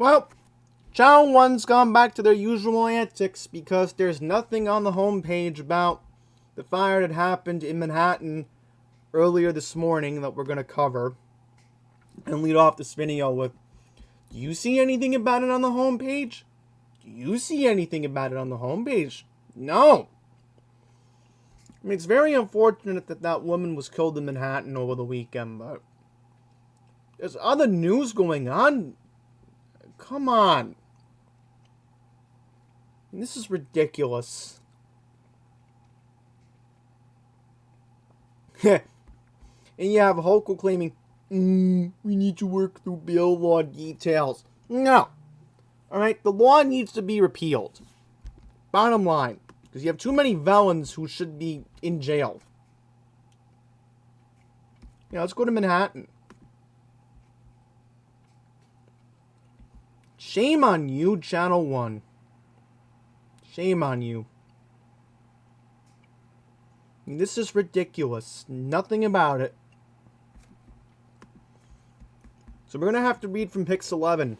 Well, Channel 1's gone back to their usual antics because there's nothing on the homepage about the fire that happened in Manhattan earlier this morning that we're going to cover and lead off this video with. Do you see anything about it on the homepage? Do you see anything about it on the homepage? No. I mean, it's very unfortunate that that woman was killed in Manhattan over the weekend, but there's other news going on. Come on. This is ridiculous. And you have Hochul claiming, we need to work through bail law details. No. Alright, the law needs to be repealed. Bottom line. Because you have too many felons who should be in jail. Yeah, let's go to Manhattan. Shame on you, Channel 1. Shame on you. I mean, this is ridiculous. Nothing about it. So we're going to have to read from Pix 11.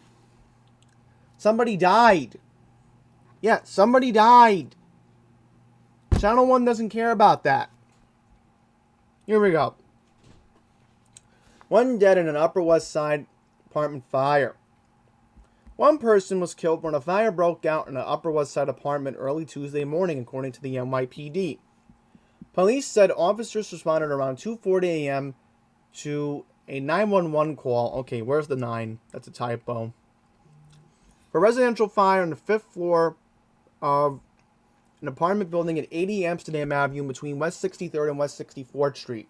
Somebody died. Yeah, somebody died. Channel 1 doesn't care about that. Here we go. One dead in an Upper West Side apartment fire. One person was killed when a fire broke out in an Upper West Side apartment early Tuesday morning, according to the NYPD. Police said officers responded around 2:40 a.m. to a 911 call. Okay, where's the 9? That's a typo. For a residential fire on the 5th floor of an apartment building at 80 Amsterdam Avenue between West 63rd and West 64th Street.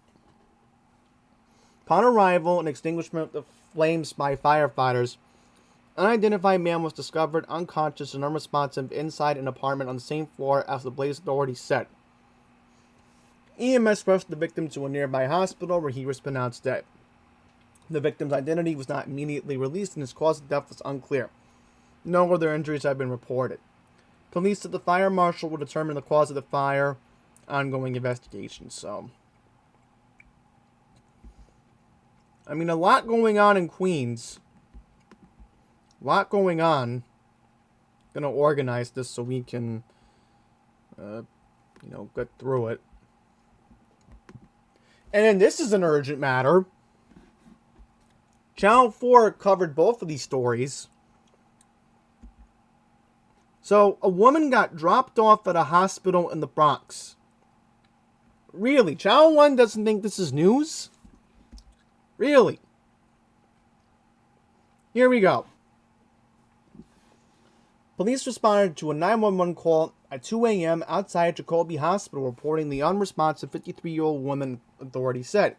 Upon arrival and extinguishment of flames by firefighters, an unidentified man was discovered unconscious and unresponsive inside an apartment on the same floor as the blaze authorities said. EMS rushed the victim to a nearby hospital where he was pronounced dead. The victim's identity was not immediately released and his cause of death was unclear. No other injuries have been reported. Police said the fire marshal will determine the cause of the fire. Ongoing investigation. So, I mean, a lot going on in Queens. A lot going on. Gonna organize this so we can, get through it. And then this is an urgent matter. Channel 4 covered both of these stories. So, a woman got dropped off at a hospital in the Bronx. Really? Channel 1 doesn't think this is news? Really? Here we go. Police responded to a 911 call at 2 a.m. outside Jacoby Hospital reporting the unresponsive 53-year-old woman, authorities said.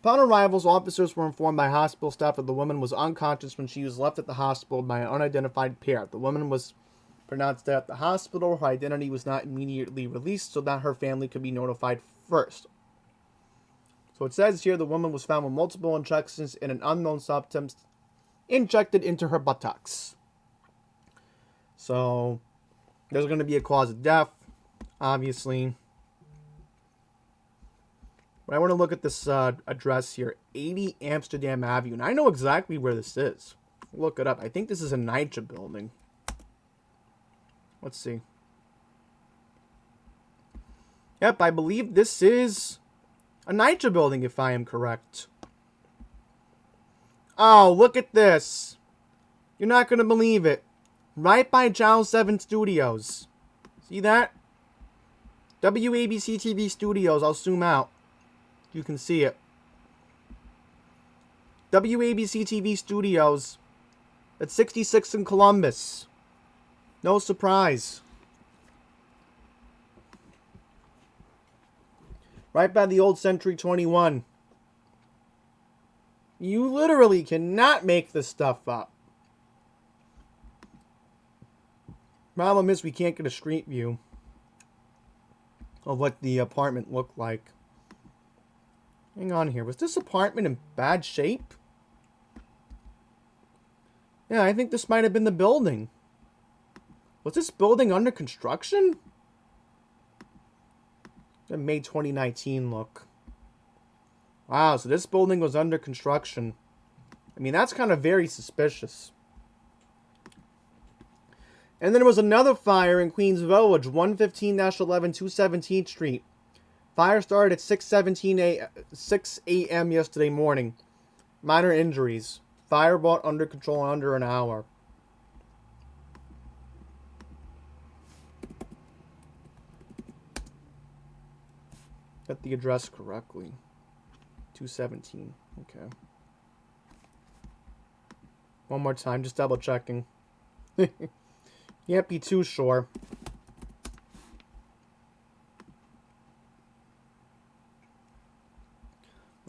Upon arrivals, officers were informed by hospital staff that the woman was unconscious when she was left at the hospital by an unidentified pair. The woman was pronounced dead at the hospital. Her identity was not immediately released so that her family could be notified first. So it says here the woman was found with multiple injections in an unknown substance injected into her buttocks. So there's going to be a cause of death, obviously. But I want to look at this address here, 80 Amsterdam Avenue. And I know exactly where this is. Look it up. I think this is a NYCHA building. Let's see. Yep, I believe this is a NYCHA building, if I am correct. Oh, look at this. You're not going to believe it. Right by Channel 7 Studios. See that? WABC TV Studios. I'll zoom out. You can see it. WABC TV Studios at 66 in Columbus. No surprise. Right by the old Century 21. You literally cannot make this stuff up. Problem is we can't get a street view of what the apartment looked like. Hang on here. Was this apartment in bad shape? Yeah, I think this might have been the building. Was this building under construction? The May 2019 look. Wow, so this building was under construction. I mean, that's kind of very suspicious. And then there was another fire in Queens Village, 115-11 217th Street. Fire started at 6 a.m. yesterday morning. Minor injuries. Fire brought under control in under an hour. Got the address correctly. 217. Okay. One more time, just double checking. Can't be too sure.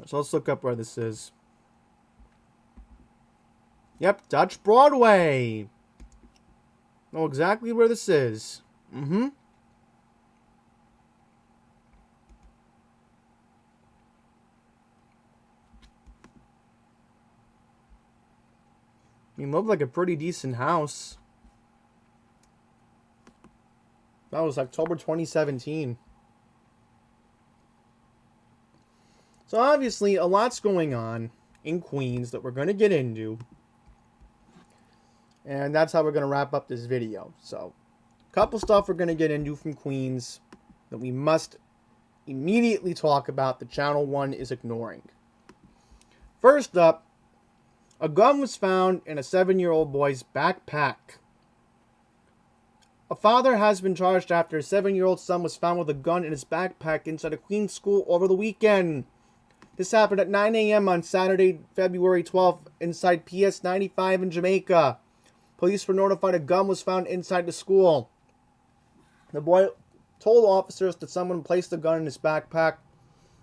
So let's look up where this is. Yep, Dutch Broadway. Know exactly where this is. Mm-hmm. I mean, looked like a pretty decent house. That was October 2017. So obviously, a lot's going on in Queens that we're going to get into. And that's how we're going to wrap up this video. So, a couple stuff we're going to get into from Queens that we must immediately talk about that Channel 1 is ignoring. First up, a gun was found in a 7-year-old boy's backpack. A father has been charged after a 7-year-old son was found with a gun in his backpack inside a Queens school over the weekend. This happened at 9 a.m. on Saturday, February 12th, inside PS 95 in Jamaica. Police were notified a gun was found inside the school. The boy told officers that someone placed the gun in his backpack.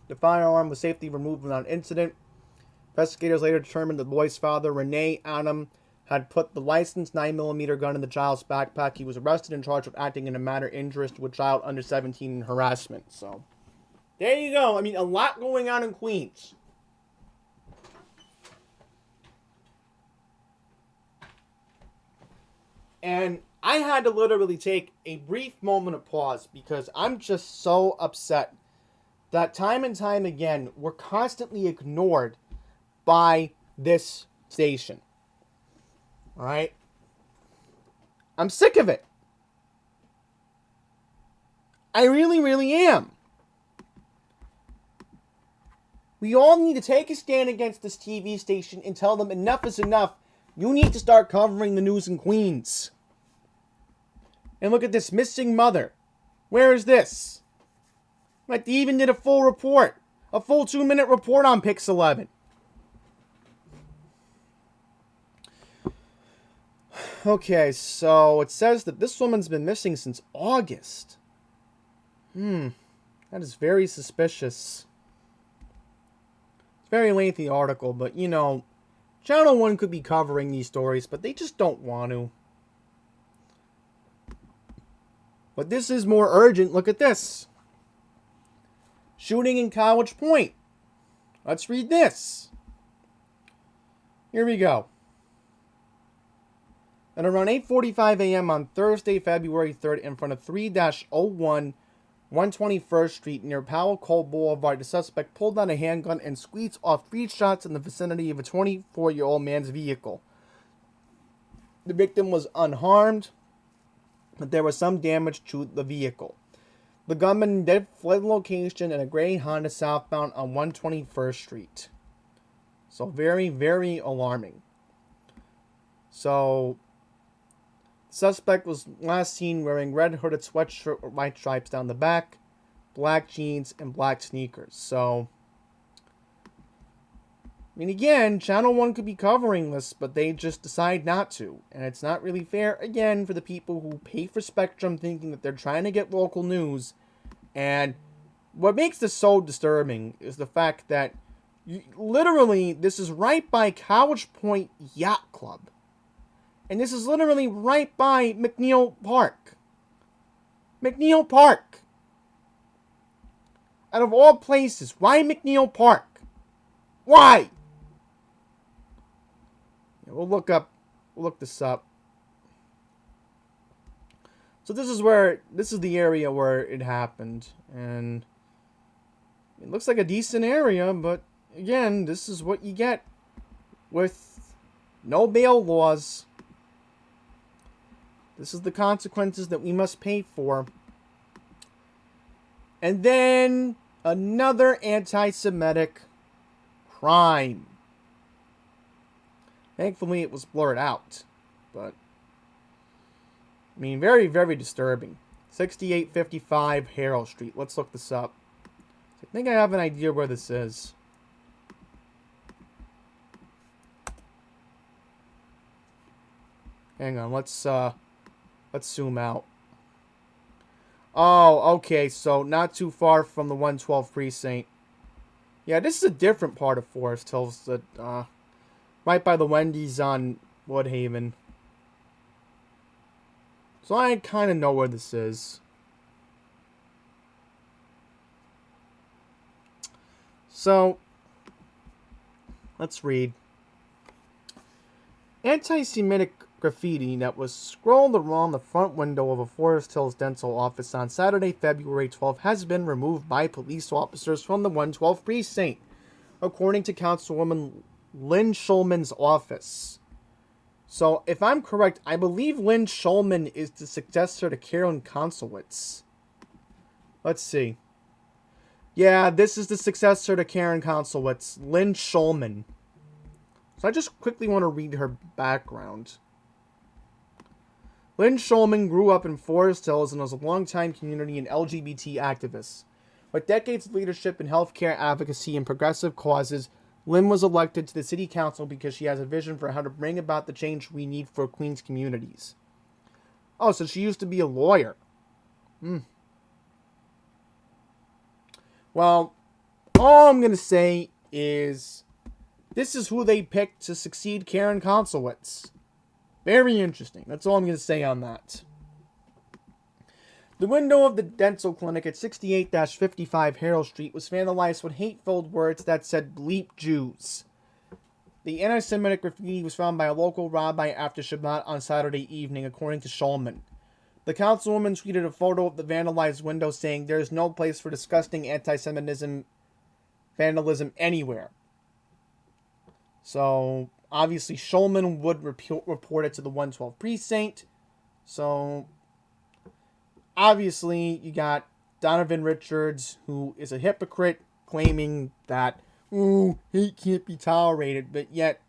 The firearm was safely removed without incident. Investigators later determined the boy's father, Renee Adam, had put the licensed 9mm gun in the child's backpack. He was arrested and charged with acting in a manner injurious to a child under 17 and harassment. So, there you go. I mean, a lot going on in Queens. And I had to literally take a brief moment of pause because I'm just so upset that time and time again, we're constantly ignored by this station. Alright? I'm sick of it. I really, really am. We all need to take a stand against this TV station and tell them enough is enough. You need to start covering the news in Queens. And look at this missing mother. Where is this? Like, they even did a full report. A full 2-minute report on Pix 11. Okay, so it says that this woman's been missing since August. That is very suspicious. It's a very lengthy article, but, you know, Channel 1 could be covering these stories, but they just don't want to. But this is more urgent. Look at this. Shooting in College Point. Let's read this. Here we go. At around 8:45 a.m. on Thursday, February 3rd, in front of 3-01 121st Street near Powell Cole Boulevard, the suspect pulled out a handgun and squeezed off 3 shots in the vicinity of a 24-year-old man's vehicle. The victim was unharmed, but there was some damage to the vehicle. The gunman then fled the location in a gray Honda southbound on 121st Street. So very, very alarming. So, suspect was last seen wearing red hooded sweatshirt with white stripes down the back, black jeans, and black sneakers. So, I mean, again, Channel 1 could be covering this, but they just decide not to. And it's not really fair, again, for the people who pay for Spectrum thinking that they're trying to get local news. And what makes this so disturbing is the fact that, literally, this is right by College Point Yacht Club. And this is literally right by McNeil Park. McNeil Park. Out of all places, why McNeil Park? Why? We'll look this up. So this is the area where it happened. And it looks like a decent area, but again, this is what you get with no bail laws. This is the consequences that we must pay for. And then another anti-Semitic crime. Thankfully, it was blurred out. But, I mean, very, very disturbing. 6855 Harold Street. Let's look this up. I think I have an idea where this is. Hang on, let's zoom out. Oh, okay, so not too far from the 112 precinct. Yeah, this is a different part of Forest Hills, that right by the Wendy's on Woodhaven. So I kind of know where this is. So, let's read. Anti-Semitic graffiti that was scrolled around the front window of a Forest Hills dental office on Saturday, February 12th has been removed by police officers from the 112 precinct, according to Councilwoman Lynn Schulman's office. So, if I'm correct, I believe Lynn Schulman is the successor to Karen Konsolowitz. Let's see. Yeah, this is the successor to Karen Konsolowitz, Lynn Schulman. So I just quickly want to read her background. Lynn Schulman grew up in Forest Hills and was a longtime community and LGBT activist. With decades of leadership in healthcare advocacy and progressive causes, Lynn was elected to the city council because she has a vision for how to bring about the change we need for Queens communities. Oh, so she used to be a lawyer. Well, all I'm going to say is this is who they picked to succeed Karen Konsolowitz. Very interesting. That's all I'm going to say on that. The window of the dental clinic at 68-55 Harold Street was vandalized with hate-filled words that said "bleep Jews." The anti-Semitic graffiti was found by a local rabbi after Shabbat on Saturday evening, according to Schulman. The councilwoman tweeted a photo of the vandalized window saying, "There is no place for disgusting anti-Semitism vandalism anywhere." So, obviously, Schulman would report it to the 112 precinct. So, obviously, you got Donovan Richards, who is a hypocrite, claiming that, hate can't be tolerated, but yet,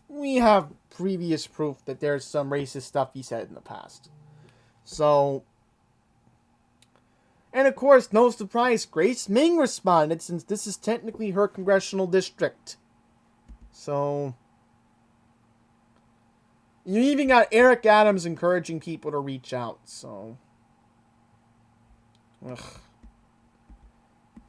we have previous proof that there's some racist stuff he said in the past. So, and of course, no surprise, Grace Ming responded, since this is technically her congressional district. So, you even got Eric Adams encouraging people to reach out, so. Ugh.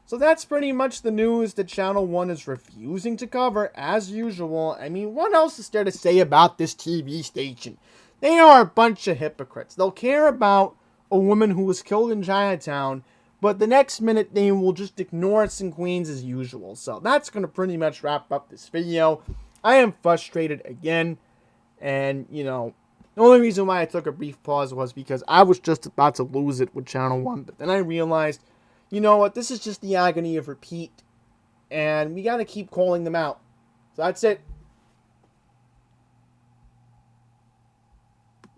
So that's pretty much the news that Channel 1 is refusing to cover, as usual. I mean, what else is there to say about this TV station? They are a bunch of hypocrites. They'll care about a woman who was killed in Chinatown, but the next minute they will just ignore us in Queens as usual. So that's going to pretty much wrap up this video. I am frustrated again, and, the only reason why I took a brief pause was because I was just about to lose it with Channel 1, but then I realized, you know what, this is just the agony of repeat, and we got to keep calling them out. So that's it.